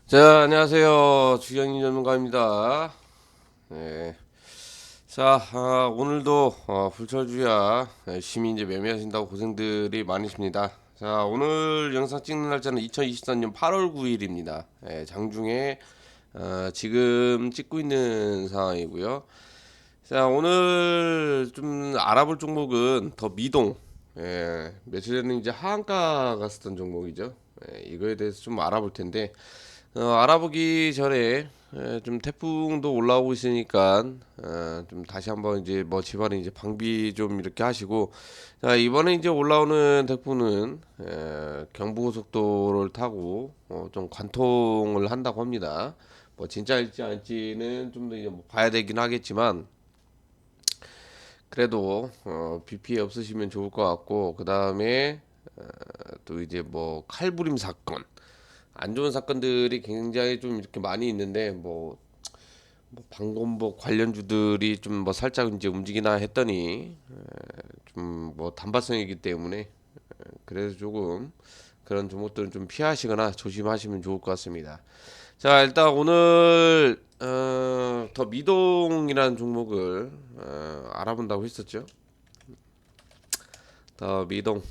자, 안녕하세요. 주경인 전문가입니다. 네. 자, 오늘도 불철주야 열심히 이제 매매하신다고 고생들이 많으십니다. 자, 오늘 영상 찍는 날짜는 2024년 8월 9일입니다. 장중에 지금 찍고 있는 상황이고요. 자, 오늘 좀 알아볼 종목은 더 미동. 며칠 전에 이제 하한가 갔었던 종목이죠. 이거에 대해서 좀 알아볼 텐데, 알아보기 전에 좀 태풍도 올라오고 있으니까 좀 다시 한번 이제 뭐 집안에 이제 방비 좀 이렇게 하시고, 자, 이번에 이제 올라오는 태풍은 경부고속도로를 타고 좀 관통을 한다고 합니다. 뭐 진짜일지 아닐지는 좀 더 이제 뭐 봐야 되긴 하겠지만, 그래도 비 피해 없으시면 좋을 것 같고, 그 다음에 또 이제 뭐 칼부림 사건, 안 좋은 사건들이 굉장히 좀 이렇게 많이 있는데, 뭐 방범복 관련주들이 좀 뭐 살짝 이제 움직이나 했더니 좀 뭐 단발성이기 때문에 그래서 조금 그런 종목들은 좀 피하시거나 조심하시면 좋을 것 같습니다. 자, 일단 오늘 더 미동이라는 종목을 알아본다고 했었죠. 더 미동.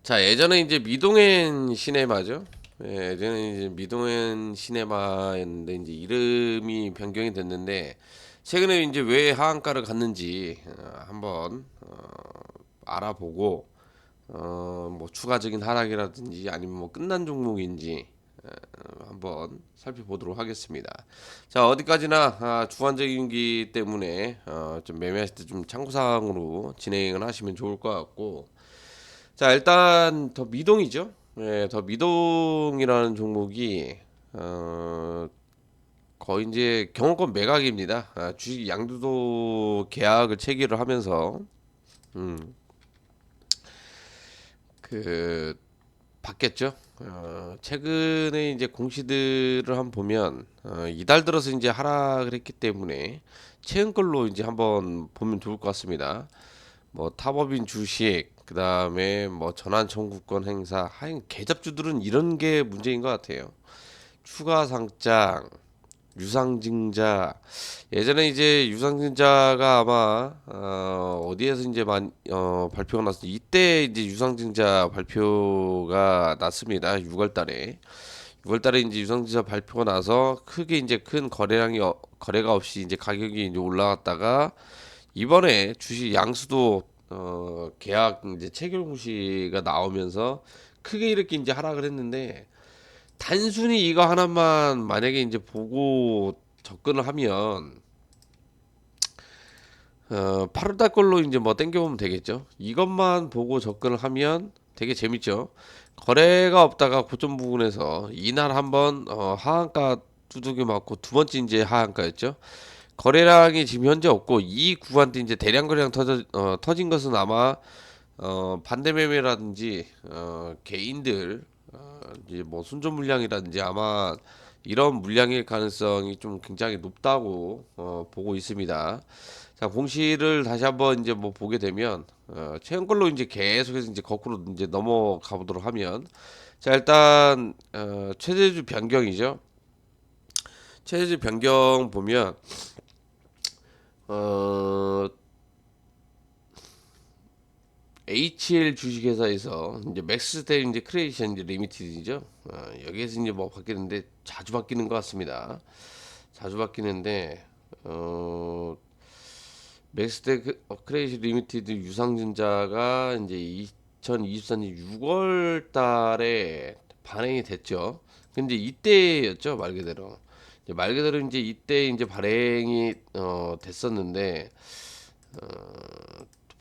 자, 예전에 이제 미동엔 시네마죠. 예전에 이제 미동엔 시네마였는데 이제 이름이 변경이 됐는데, 최근에 이제 왜 하한가를 갔는지 한번 알아보고 뭐 추가적인 하락이라든지 아니면 뭐 끝난 종목인지 한번 살펴보도록 하겠습니다. 자, 어디까지나 주관적인기 때문에 좀 매매하실 때 좀 참고사항으로 진행을 하시면 좋을 것 같고, 자, 일단 더 미동이죠. 더 미동이라는 종목이 거의 이제 경험권 매각입니다. 주식 양도도 계약을 체결을 하면서 음, 그 바뀌었죠. 최근에 이제 공시들을 한번 보면 이달 들어서 이제 하락을 했기 때문에 최근 걸로 이제 한번 보면 좋을 것 같습니다. 뭐 탑업인 주식, 그 다음에 뭐 전환 청구권 행사, 하여간 개잡주들은 이런 게 문제인 것 같아요. 추가 상장, 유상증자. 예전에 이제 유상증자가 아마 어디에서 이제 발표가 났어. 이때 이제 유상증자 발표가 났습니다. 6월 달에. 6월 달에 이제 유상증자 발표가 나서 크게 이제 큰 거래량이 거래가 없이 이제 가격이 이제 올라갔다가 이번에 주식 양수도 계약 이제 체결 공시가 나오면서 크게 이렇게 이제 하락을 했는데, 단순히 이거 하나만 만약에 이제 보고 접근을 하면 8월달 걸로 이제 뭐 땡겨보면 되겠죠. 이것만 보고 접근을 하면 되게 재밌죠. 거래가 없다가 고점 부분에서 이날 한번 하한가 두들겨 맞고 두 번째 이제 하한가였죠. 거래량이 지금 현재 없고 이 구간대 이제 대량 거래량 터진 것은 아마 반대 매매라든지 개인들 이제 뭐 순전 물량이라든지 아마 이런 물량일 가능성이 좀 굉장히 높다고 보고 있습니다. 자, 공시를 다시 한번 이제 뭐 보게 되면 최근 걸로 이제 계속해서 이제 거꾸로 이제 넘어가 보도록 하면, 자, 일단 최대주 변경이죠. 최대주 변경 보면 어 HL 주식회사에서 이제 맥스텔 이제 크리에이션 이제 리미티드죠. 여기에서 이제 뭐 바뀌는데 자주 바뀌는 것 같습니다. 자주 바뀌는데 맥스텔 크리에이션 리미티드 유상증자가 이제 2024년 6월 달에 발행이 됐죠. 근데 이때였죠, 말 그대로. 이제 말 그대로 이제 이때 이제 발행이 됐었는데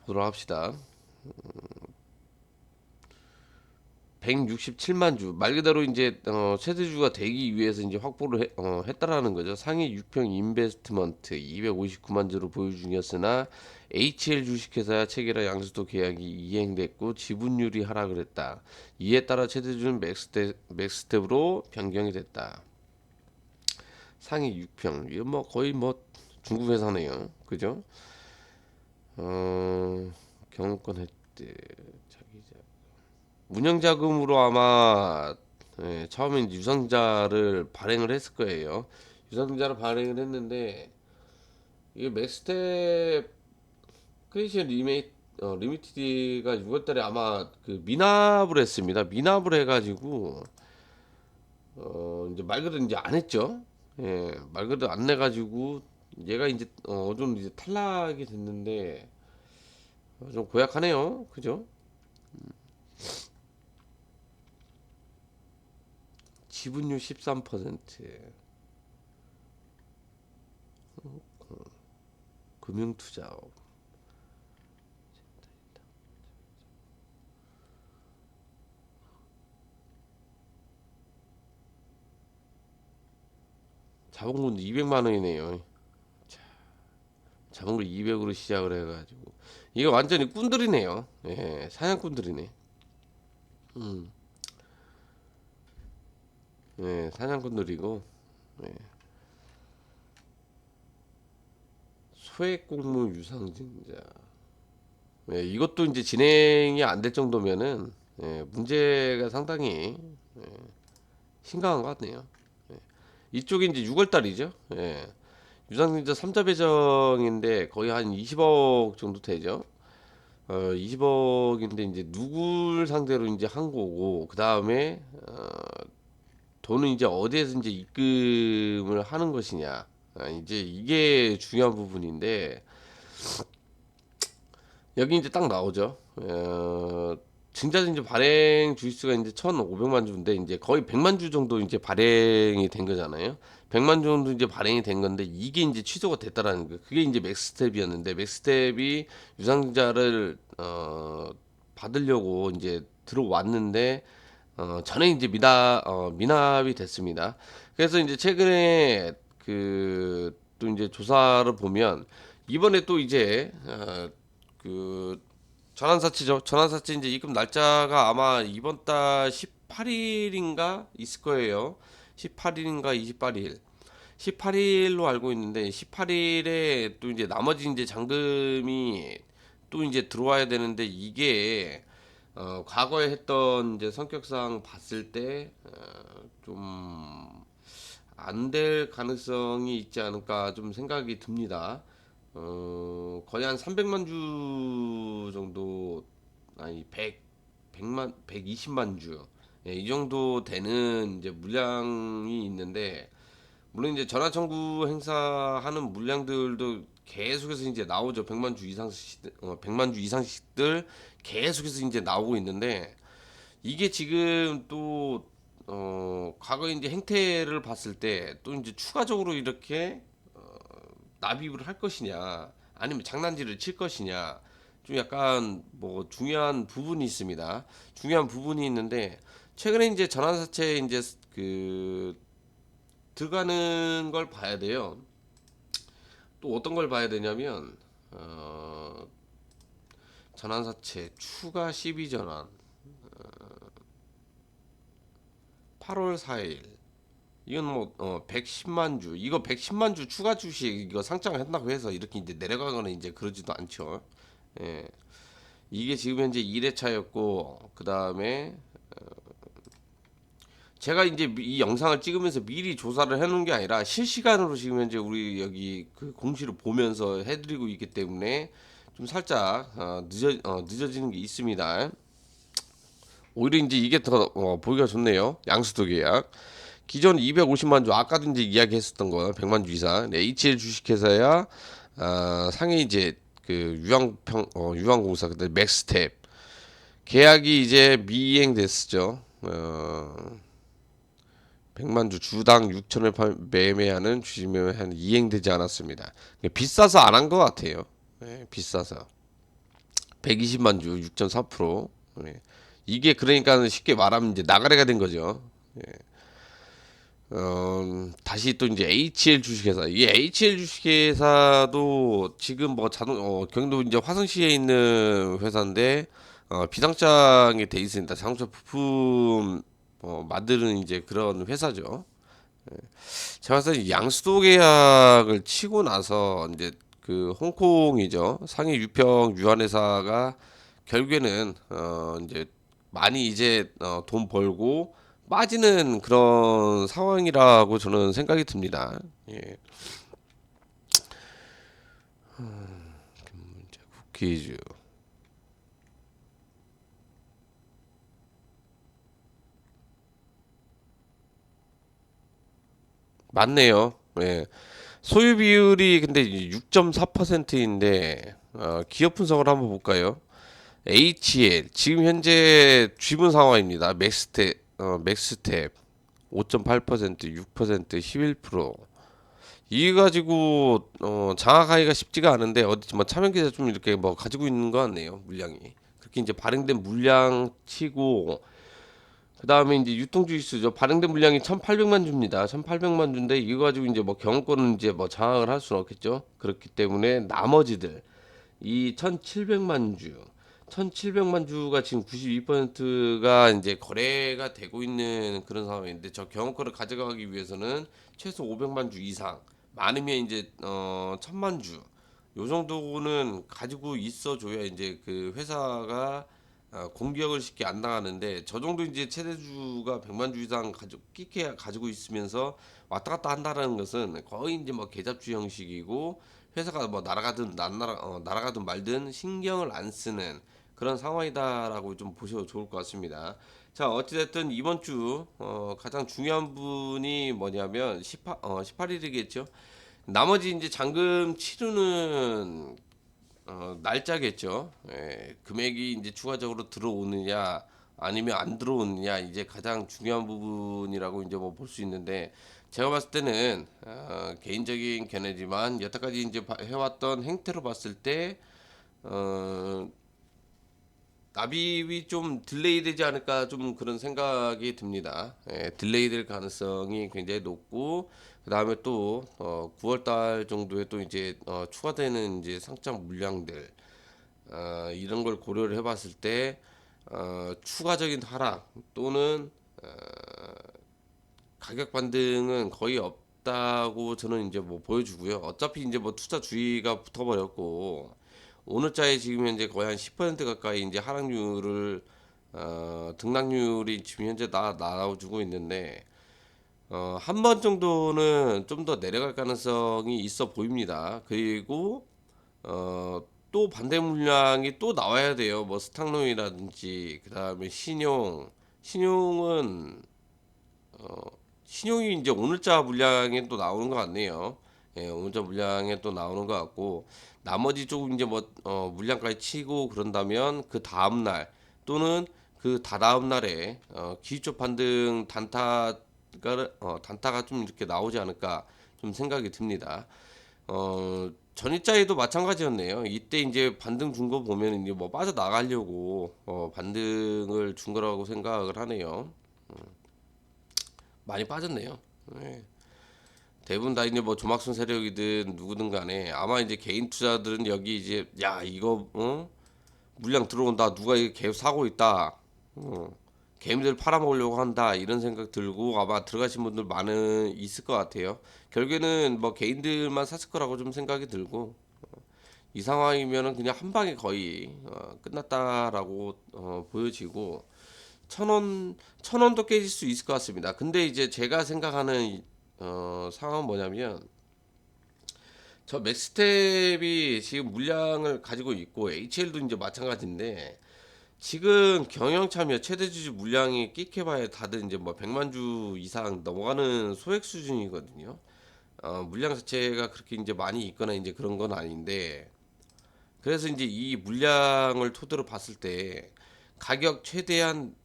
보도록 합시다. 167만 주 말 그대로 이제 세대주가 되기 위해서 이제 확보를 했다라는 거죠. 상위 6평 인베스트먼트 259만 주로 보유 중이었으나 HL 주식회사 체결한 양수도 계약이 이행됐고 지분율이 하락을 했다. 이에 따라 최대주는 맥스텝으로 변경이 됐다. 상위 6평 이거 뭐 거의 뭐 중국 회사네요. 그죠? 경영권 혜택 운영 자금으로 아마 예, 처음에 이제 유상증자를 발행을 했을 거예요. 유상증자를 발행을 했는데 이게 맥스텝 크리에이션 리미티드가 6월달에 아마 그 미납을 했습니다. 미납을 해가지고 이제 말 그대로 이제 안 했죠. 예, 말 그대로 안 내가지고 얘가 이제 좀 이제 탈락이 됐는데 좀 고약하네요. 그죠? 지분율 13%, 금융투자. 자본금 200만 원이네요. 자본금 200으로 시작을 해가지고 이거 완전히 꾼들이네요. 예, 사냥꾼들이네. 음, 예, 사냥꾼들이고 예, 소액 공모 유상증자. 예, 이것도 이제 진행이 안 될 정도면은 예, 문제가 상당히 심각한 것 같네요. 이쪽이 이제 6월 달이죠. 예. 유상증자 3자 배정인데 거의 한 20억 정도 되죠. 20억인데 이제 누굴 상대로 이제 한 거고 그 다음에 돈은 이제 어디에서 이제 입금을 하는 것이냐. 이제 이게 중요한 부분인데 여기 이제 딱 나오죠. 증자증자 발행 주수가 이제 1,500만 주인데 이제 거의 100만 주 정도 이제 발행이 된 거잖아요. 100만 주 정도 이제 발행이 된 건데 이게 이제 취소가 됐다라는 거. 그게 이제 맥스텝이었는데 맥스텝이 유상증자를 받으려고 이제 들어왔는데 전에 이제 미납이 됐습니다. 그래서 이제 최근에 그 또 이제 조사를 보면 이번에 또 이제 그 전환사치죠. 전환사치 이제 입금 날짜가 아마 이번 달 18일인가 있을 거예요. 18일인가 28일. 18일로 알고 있는데 18일에 또 이제 나머지 이제 잔금이 또 이제 들어와야 되는데 이게 과거에 했던 이제 성격상 봤을 때 좀 안 될 가능성이 있지 않을까 좀 생각이 듭니다. 거의 한 300만 주 정도, 아니 120만 주, 예, 이 정도 되는 이제 물량이 있는데 물론 이제 전화 청구 행사하는 물량들도 계속해서 이제 나오죠. 100만 주 이상씩 100만 주 이상씩들 계속해서 이제 나오고 있는데 이게 지금 또 과거 이제 행태를 봤을 때 또 이제 추가적으로 이렇게 납입을 할 것이냐 아니면 장난질을 칠 것이냐 좀 약간 뭐 중요한 부분이 있습니다. 중요한 부분이 있는데 최근에 이제 전환사채 이제 그 들어가는 걸 봐야 돼요. 또 어떤 걸 봐야 되냐면 전환사채 추가 12전환 8월 4일 이건 뭐 110만 주 이거 110만 주 추가 주식 이거 상장을 한다고 해서 이렇게 이제 내려가거나 이제 그러지도 않죠. 예. 이게 지금 현재 1회차였고 그 다음에 제가 이제 이 영상을 찍으면서 미리 조사를 해놓은 게 아니라 실시간으로 지금 현재 우리 여기 그 공시를 보면서 해드리고 있기 때문에 좀 살짝 늦어지는 게 있습니다. 오히려 이제 이게 더 보기가 좋네요. 양수도 계약. 기존 250만 주 아까도 이제 이야기했었던 거 100만 주 이상 HL 주식회사야 상해 이제 그 유황공사 그때 맥스텝 계약이 이제 미이행됐죠. 100만 주 주당 6천을 매매하는 주식 매매한 이행되지 않았습니다. 비싸서 안 한 것 같아요. 네, 비싸서 120만 주 6.4%. 네. 이게 그러니까 쉽게 말하면 이제 나가래가 된 거죠. 네. 다시 또 이제 HL 주식회사. 이 HL 주식회사도 지금 뭐 경기도 이제 화성시에 있는 회사인데, 비상장에 돼 있습니다. 자동차 부품, 만드는 이제 그런 회사죠. 제가 봤을 때 양수도 계약을 치고 나서 이제 그 홍콩이죠. 상해 유평 유한회사가 결국에는 이제 많이 이제 돈 벌고 빠지는 그런 상황이라고 저는 생각이 듭니다. 예. 퀴즈 맞네요. 예. 소유 비율이 근데 6.4%인데 기업 분석을 한번 볼까요? HL 지금 현재 쥐분 상황입니다. 맥스텝 5.8%, 6%, 11%. 이게 가지고 장악하기가 쉽지가 않은데 어디 뭐 차명 기자 좀 이렇게 뭐 가지고 있는 것 같네요. 물량이. 그렇게 이제 발행된 물량 치고 그다음에 이제 유통주 있수죠. 발행된 물량이 1,800만 주입니다. 1,800만 주인데 이거 가지고 이제 뭐 경영권은 이제 뭐 장악을 할 수는 없겠죠. 그렇기 때문에 나머지들 이 1,700만 주 1,700만 주가 지금 92%가 이제 거래가 되고 있는 그런 상황인데 저 경영권을 가져가기 위해서는 최소 500만 주 이상 많으면 이제 1,000만 주 요 정도는 가지고 있어 줘야 이제 그 회사가 공격을 쉽게 안 나가는데 저 정도 이제 최대주가 100만 주 이상 끼게 가지고 있으면서 왔다 갔다 한다라는 것은 거의 이제 뭐 계잡주 형식이고 회사가 뭐 날아가든 날아가든 말든 신경을 안 쓰는 그런 상황이다라고 좀 보셔도 좋을 것 같습니다. 자, 어찌됐든 이번 주 가장 중요한 분이 뭐냐면 18일이겠죠. 나머지 이제 잔금 치르는 날짜겠죠. 예, 금액이 이제 추가적으로 들어오느냐 아니면 안 들어오느냐 이제 가장 중요한 부분이라고 이제 뭐 볼 수 있는데 제가 봤을 때는 개인적인 견해지만 여태까지 이제 해왔던 행태로 봤을 때 어, 납입이 좀 딜레이 되지 않을까 좀 그런 생각이 듭니다. 예, 딜레이 될 가능성이 굉장히 높고 그 다음에 또 9월 달 정도에 또 이제 추가되는 이제 상장 물량들 이런 걸 고려를 해봤을 때 추가적인 하락 또는 가격 반등은 거의 없다고 저는 이제 뭐 보여주고요. 어차피 이제 뭐 투자 주의가 붙어버렸고 오늘자에 지금 현재 거의 한 10% 가까이 이제 하락률을 등락률이 지금 현재 나와주고 있는데 한 번 정도는 좀 더 내려갈 가능성이 있어 보입니다. 그리고 어, 또 반대 물량이 또 나와야 돼요. 뭐 스탁로이라든지 그다음에 신용은 신용이 이제 오늘자 물량에 또 나오는 것 같네요. 예, 오늘자 물량에 또 나오는 것 같고 나머지 조금 이제 뭐 물량까지 치고 그런다면 그 다음 날 또는 그 다다음 날에 기술적 반등 단타가 좀 이렇게 나오지 않을까 좀 생각이 듭니다. 전일자에도 마찬가지였네요. 이때 이제 반등 준 거 보면 이제 뭐 빠져나가려고 반등을 준 거라고 생각을 하네요. 많이 빠졌네요. 네. 대부분 다 이제 뭐 조막순 세력이든 누구든 간에 아마 이제 개인 투자들은 여기 이제 야 이거 물량 들어온다 누가 이거 계속 사고 있다 개미들 팔아먹으려고 한다 이런 생각 들고 아마 들어가신 분들 많은 있을 것 같아요. 결국에는 뭐 개인들만 샀을 거라고 좀 생각이 들고 이 상황이면은 그냥 한 방에 거의 끝났다라고 보여지고 1,000원도 깨질 수 있을 것 같습니다. 근데 이제 제가 생각하는 상황은 뭐냐면 저 맥스텝이 지금 물량을 가지고 있고 HL도 이제 마찬가지인데 지금 경영참여 최대주주 물량이 끽해봐야 다들 이제 뭐 100만 주 이상 넘어가는 소액 수준이거든요. 물량 자체가 그렇게 이제 많이 있거나 이제 그런 건 아닌데 그래서 이제 이 물량을 토대로 봤을 때 가격 최대한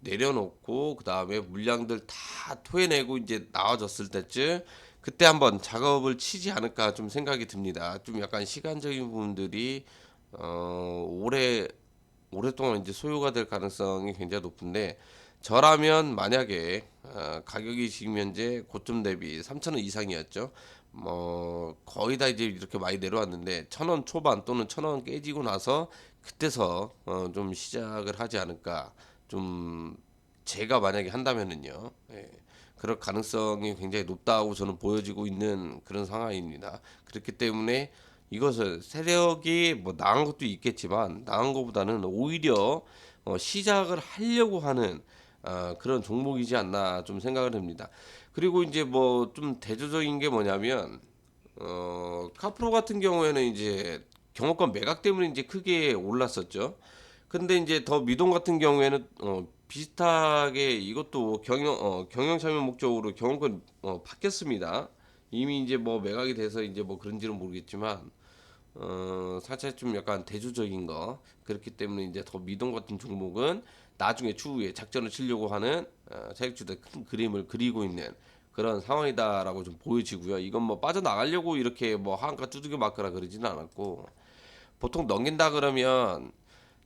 내려놓고 그 다음에 물량들 다 토해내고 이제 나와졌을 때쯤 그때 한번 작업을 치지 않을까 좀 생각이 듭니다. 좀 약간 시간적인 부분들이 오래 오랫동안 이제 소요가 될 가능성이 굉장히 높은데 저라면 만약에 가격이 지금 현재 고점 대비 3,000원 이상이었죠. 뭐 거의 다 이제 이렇게 많이 내려왔는데 1,000원 초반 또는 1,000원 깨지고 나서 그때서 좀 시작을 하지 않을까. 좀 제가 만약에 한다면은요. 예. 그럴 가능성이 굉장히 높다고 저는 보여지고 있는 그런 상황입니다. 그렇기 때문에 이것을 세력이 뭐 나은 것도 있겠지만 나은 것보다는 오히려 시작을 하려고 하는 그런 종목이지 않나 좀 생각을 합니다. 그리고 이제 뭐 좀 대조적인 게 뭐냐면 카프로 같은 경우에는 이제 경호권 매각 때문에 이제 크게 올랐었죠. 근데 이제 더 미동 같은 경우에는 비슷하게 이것도 경영 참여 목적으로 경영권 바뀌었습니다. 이미 이제 뭐 매각이 돼서 이제 뭐 그런지는 모르겠지만 살짝 좀 약간 대조적인 거 그렇기 때문에 이제 더 미동 같은 종목은 나중에 추후에 작전을 치려고 하는 세력주들 큰 그림을 그리고 있는 그런 상황이다라고 좀 보여지고요. 이건 뭐 빠져나가려고 이렇게 뭐 하한가 두들겨 맞거나 그러지는 않았고 보통 넘긴다 그러면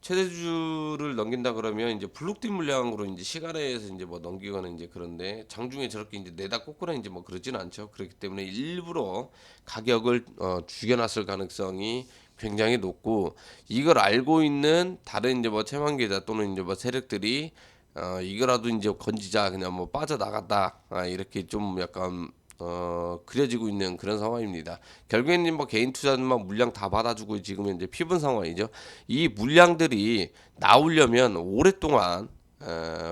최대주를 넘긴다 그러면 이제 블록딜 물량으로 이제 시간에서 이제 뭐 넘기거나 이제 그런데 장중에 저렇게 이제 내다 꽂거나 이제 뭐 그러지는 않죠. 그렇기 때문에 일부러 가격을 죽여놨을 가능성이 굉장히 높고 이걸 알고 있는 다른 이제 뭐 채만계자 또는 이제 뭐 세력들이 이거라도 이제 건지자 그냥 뭐 빠져나갔다 이렇게 좀 약간 그려지고 있는 그런 상황입니다. 결국에는 뭐 개인 투자만 물량 다 받아주고 지금 현재 피분 상황이죠. 이 물량들이 나오려면 오랫동안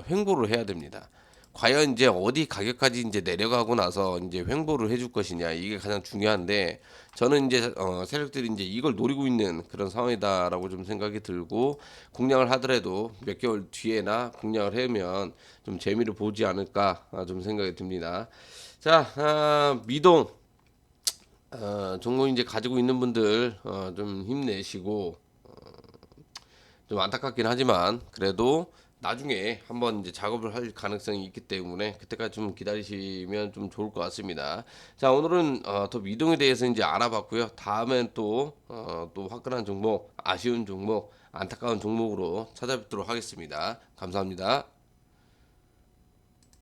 횡보를 해야 됩니다. 과연 이제 어디 가격까지 이제 내려가고 나서 이제 횡보를 해줄 것이냐 이게 가장 중요한데 저는 이제 세력들이 이제 이걸 노리고 있는 그런 상황이다라고 좀 생각이 들고 공략을 하더라도 몇 개월 뒤에나 공략을 하면 좀 재미를 보지 않을까 좀 생각이 듭니다. 자, 미동 종목 이제 가지고 있는 분들 좀 힘내시고 좀 안타깝긴 하지만 그래도 나중에 한번 이제 작업을 할 가능성이 있기 때문에 그때까지 좀 기다리시면 좀 좋을 것 같습니다. 자, 오늘은 더 미동에 대해서 이제 알아봤고요. 다음엔 또 화끈한 종목, 아쉬운 종목, 안타까운 종목으로 찾아뵙도록 하겠습니다. 감사합니다.